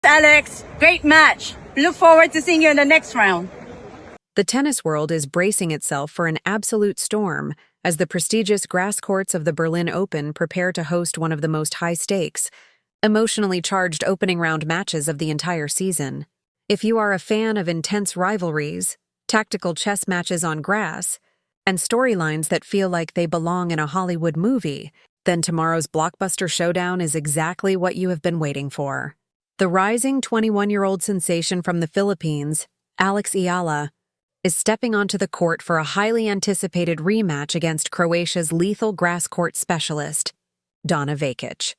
Alex, great match. Look forward to seeing you in the next round. The tennis world is bracing itself for an absolute storm as the prestigious grass courts of the Berlin Open prepare to host one of the most high-stakes, emotionally charged opening round matches of the entire season. If you are a fan of intense rivalries, tactical chess matches on grass, and storylines that feel like they belong in a Hollywood movie, then tomorrow's blockbuster showdown is exactly what you have been waiting for. The rising 21-year-old sensation from the Philippines, Alex Eala, is stepping onto the court for a highly anticipated rematch against Croatia's lethal grass court specialist, Donna Vekic.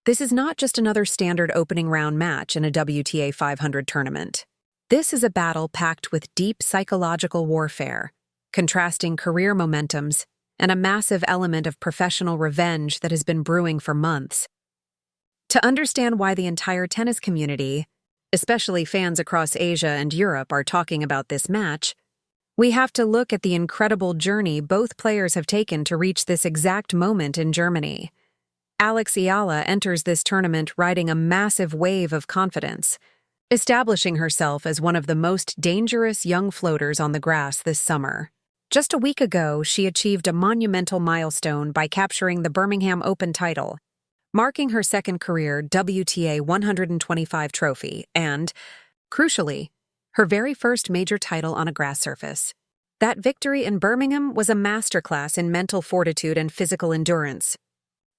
This is not just another standard opening round match in a WTA 500 tournament. This is a battle packed with deep psychological warfare, contrasting career momentums, and a massive element of professional revenge that has been brewing for months. To understand why the entire tennis community, especially fans across Asia and Europe, are talking about this match, we have to look at the incredible journey both players have taken to reach this exact moment in Germany. Alex Eala enters this tournament riding a massive wave of confidence, establishing herself as one of the most dangerous young floaters on the grass this summer. Just a week ago, she achieved a monumental milestone by capturing the Birmingham Open title, marking her second career WTA 125 trophy and, crucially, her very first major title on a grass surface. That victory in Birmingham was a masterclass in mental fortitude and physical endurance.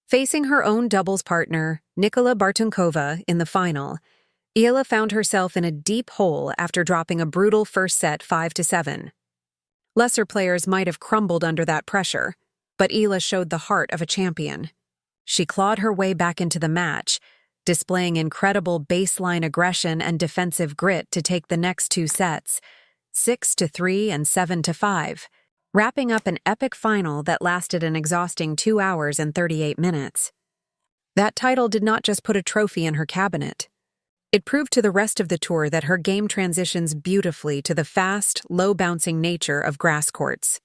Facing her own doubles partner, Nicola Bartunkova, in the final, Eala found herself in a deep hole after dropping a brutal first set 5-7. Lesser players might have crumbled under that pressure, but Eala showed the heart of a champion. She clawed her way back into the match, displaying incredible baseline aggression and defensive grit to take the next two sets, 6-3 and 7-5, wrapping up an epic final that lasted an exhausting 2 hours and 38 minutes. That title did not just put a trophy in her cabinet. It proved to the rest of the tour that her game transitions beautifully to the fast, low-bouncing nature of grass courts.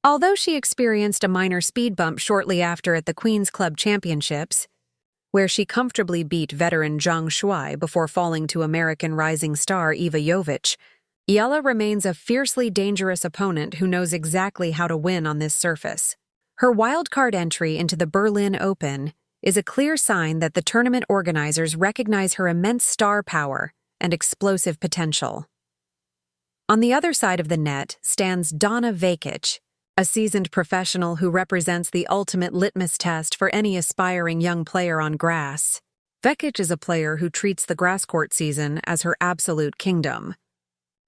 Although she experienced a minor speed bump shortly after at the Queen's Club Championships, where she comfortably beat veteran Zhang Shuai before falling to American rising star Iva Jovic, Eala remains a fiercely dangerous opponent who knows exactly how to win on this surface. Her wildcard entry into the Berlin Open is a clear sign that the tournament organizers recognize her immense star power and explosive potential. On the other side of the net stands Donna Vekic, a seasoned professional who represents the ultimate litmus test for any aspiring young player on grass. Vekic is a player who treats the grass court season as her absolute kingdom.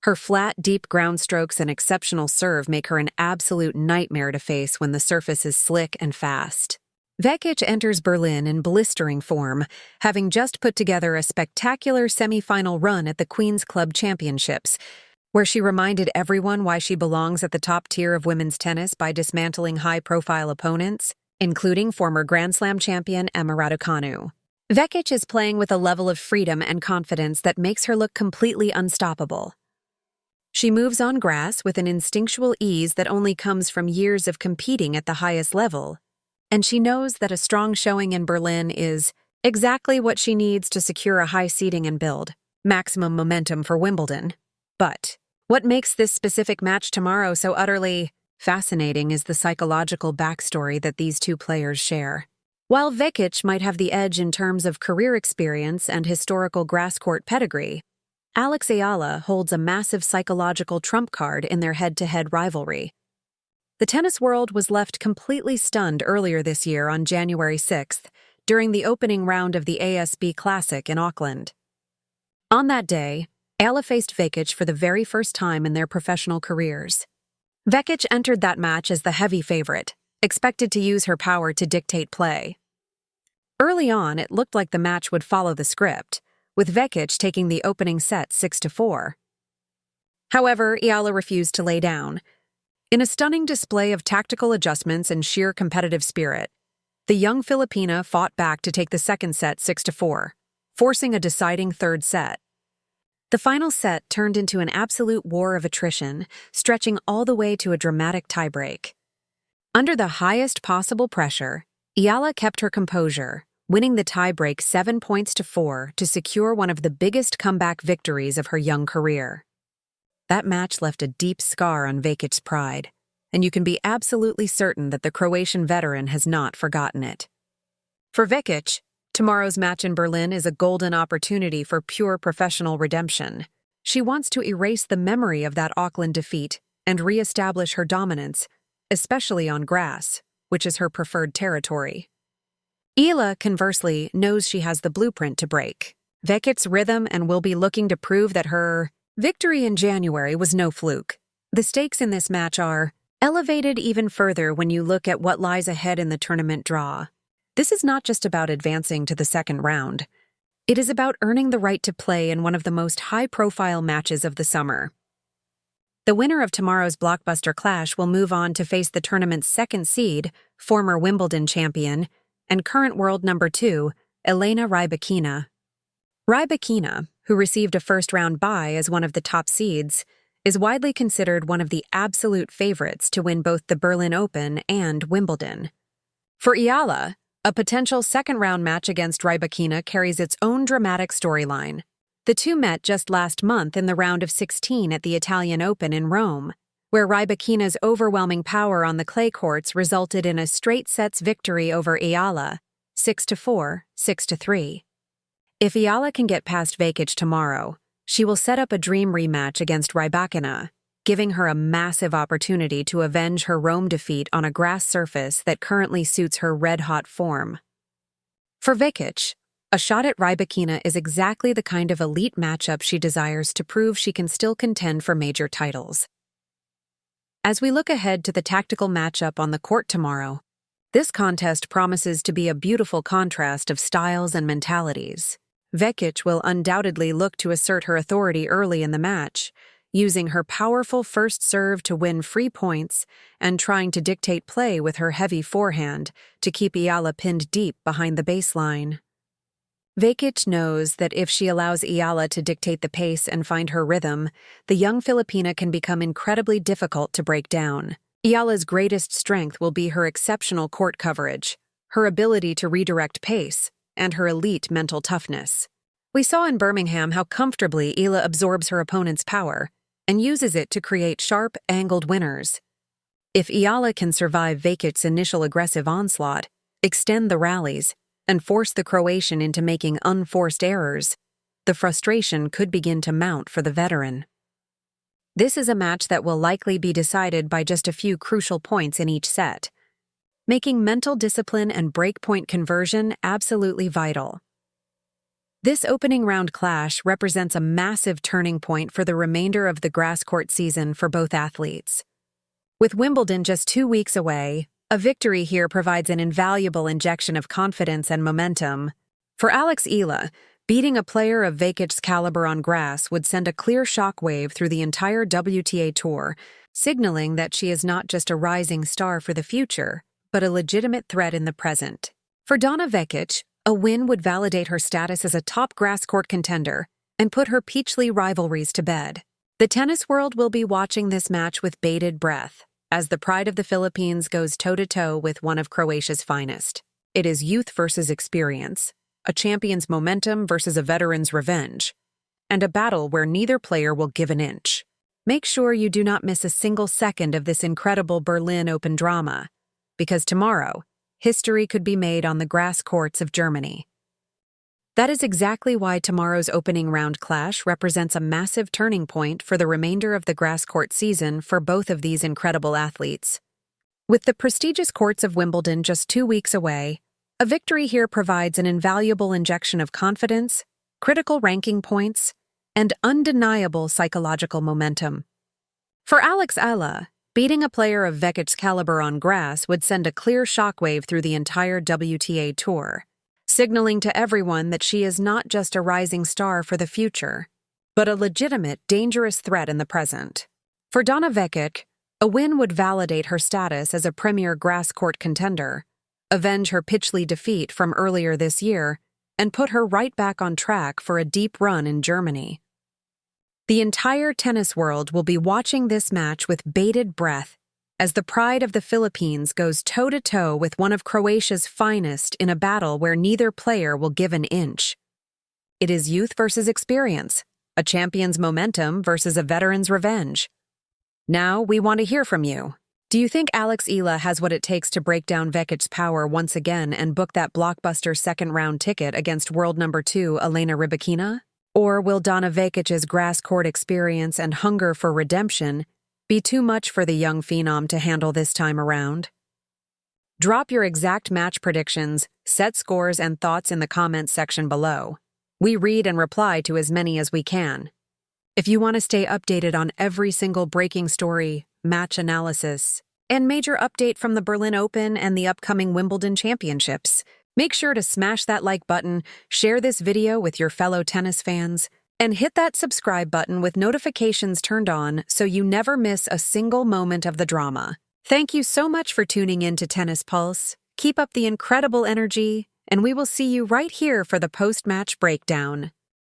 Her flat, deep ground strokes and exceptional serve make her an absolute nightmare to face when the surface is slick and fast. Vekic enters Berlin in blistering form, having just put together a spectacular semi-final run at the Queen's Club Championships, where she reminded everyone why she belongs at the top tier of women's tennis by dismantling high-profile opponents, including former Grand Slam champion Emma Raducanu. Vekic is playing with a level of freedom and confidence that makes her look completely unstoppable. She moves on grass with an instinctual ease that only comes from years of competing at the highest level, and she knows that a strong showing in Berlin is exactly what she needs to secure a high seeding and build maximum momentum for Wimbledon. But what makes this specific match tomorrow so utterly fascinating is the psychological backstory that these two players share. While Vekic might have the edge in terms of career experience and historical grass court pedigree, Alex Eala holds a massive psychological trump card in their head-to-head rivalry. The tennis world was left completely stunned earlier this year on January 6th during the opening round of the ASB Classic in Auckland. On that day, Eala faced Vekic for the very first time in their professional careers. Vekic entered that match as the heavy favorite, expected to use her power to dictate play. Early on, it looked like the match would follow the script, with Vekic taking the opening set 6-4. However, Eala refused to lay down. In a stunning display of tactical adjustments and sheer competitive spirit, the young Filipina fought back to take the second set 6-4, forcing a deciding third set. The final set turned into an absolute war of attrition, stretching all the way to a dramatic tiebreak. Under the highest possible pressure, Eala kept her composure, winning the tiebreak 7 points to 4 to secure one of the biggest comeback victories of her young career. That match left a deep scar on Vekic's pride, and you can be absolutely certain that the Croatian veteran has not forgotten it. For Vekic, tomorrow's match in Berlin is a golden opportunity for pure professional redemption. She wants to erase the memory of that Auckland defeat and re-establish her dominance, especially on grass, which is her preferred territory. Eala, conversely, knows she has the blueprint to break Vekic's rhythm and will be looking to prove that her victory in January was no fluke. The stakes in this match are elevated even further when you look at what lies ahead in the tournament draw. This is not just about advancing to the second round. It is about earning the right to play in one of the most high-profile matches of the summer. The winner of tomorrow's blockbuster clash will move on to face the tournament's second seed, former Wimbledon champion, and current world number 2, Elena Rybakina. Rybakina, who received a first-round bye as one of the top seeds, is widely considered one of the absolute favorites to win both the Berlin Open and Wimbledon. For Eala, a potential second-round match against Rybakina carries its own dramatic storyline. The two met just last month in the round of 16 at the Italian Open in Rome, where Rybakina's overwhelming power on the clay courts resulted in a straight-sets victory over Eala, 6-4, 6-3. If Eala can get past Vekic tomorrow, she will set up a dream rematch against Rybakina, giving her a massive opportunity to avenge her Rome defeat on a grass surface that currently suits her red-hot form. For Vekic, a shot at Rybakina is exactly the kind of elite matchup she desires to prove she can still contend for major titles. As we look ahead to the tactical matchup on the court tomorrow, this contest promises to be a beautiful contrast of styles and mentalities. Vekic will undoubtedly look to assert her authority early in the match, using her powerful first serve to win free points and trying to dictate play with her heavy forehand to keep Eala pinned deep behind the baseline. Vekic knows that if she allows Eala to dictate the pace and find her rhythm, the young Filipina can become incredibly difficult to break down. Eala's greatest strength will be her exceptional court coverage, her ability to redirect pace, and her elite mental toughness. We saw in Birmingham how comfortably Eala absorbs her opponent's power and uses it to create sharp, angled winners. If Eala can survive Vekic's initial aggressive onslaught, extend the rallies, and force the Croatian into making unforced errors, the frustration could begin to mount for the veteran. This is a match that will likely be decided by just a few crucial points in each set, making mental discipline and breakpoint conversion absolutely vital. This opening round clash represents a massive turning point for the remainder of the grass court season for both athletes. With Wimbledon just 2 weeks away, a victory here provides an invaluable injection of confidence and momentum. For Alex Eala, beating a player of Vekic's caliber on grass would send a clear shockwave through the entire WTA Tour, signaling that she is not just a rising star for the future, but a legitimate threat in the present. For Donna Vekic, a win would validate her status as a top grass court contender and put her Peachly rivalries to bed. The tennis world will be watching this match with bated breath, as the pride of the Philippines goes toe-to-toe with one of Croatia's finest. It is youth versus experience, a champion's momentum versus a veteran's revenge, and a battle where neither player will give an inch. Make sure you do not miss a single second of this incredible Berlin Open drama, because tomorrow, history could be made on the grass courts of Germany. That is exactly why tomorrow's opening round clash represents a massive turning point for the remainder of the grass court season for both of these incredible athletes. With the prestigious courts of Wimbledon just 2 weeks away, a victory here provides an invaluable injection of confidence, critical ranking points, and undeniable psychological momentum. For Alex Eala, beating a player of Vekic's caliber on grass would send a clear shockwave through the entire WTA Tour, signaling to everyone that she is not just a rising star for the future, but a legitimate, dangerous threat in the present. For Donna Vekic, a win would validate her status as a premier grass court contender, avenge her Peachly defeat from earlier this year, and put her right back on track for a deep run in Germany. The entire tennis world will be watching this match with bated breath as the pride of the Philippines goes toe-to-toe with one of Croatia's finest in a battle where neither player will give an inch. It is youth versus experience, a champion's momentum versus a veteran's revenge. Now, we want to hear from you. Do you think Alex Eala has what it takes to break down Vekic's power once again and book that blockbuster second-round ticket against world number 2 Elena Rybakina? Or will Donna Vekic's grass court experience and hunger for redemption be too much for the young phenom to handle this time around? Drop your exact match predictions, set scores, and thoughts in the comments section below. We read and reply to as many as we can. If you want to stay updated on every single breaking story, match analysis, and major update from the Berlin Open and the upcoming Wimbledon Championships, make sure to smash that like button, share this video with your fellow tennis fans, and hit that subscribe button with notifications turned on so you never miss a single moment of the drama. Thank you so much for tuning in to Tennis Pulse. Keep up the incredible energy, and we will see you right here for the post-match breakdown.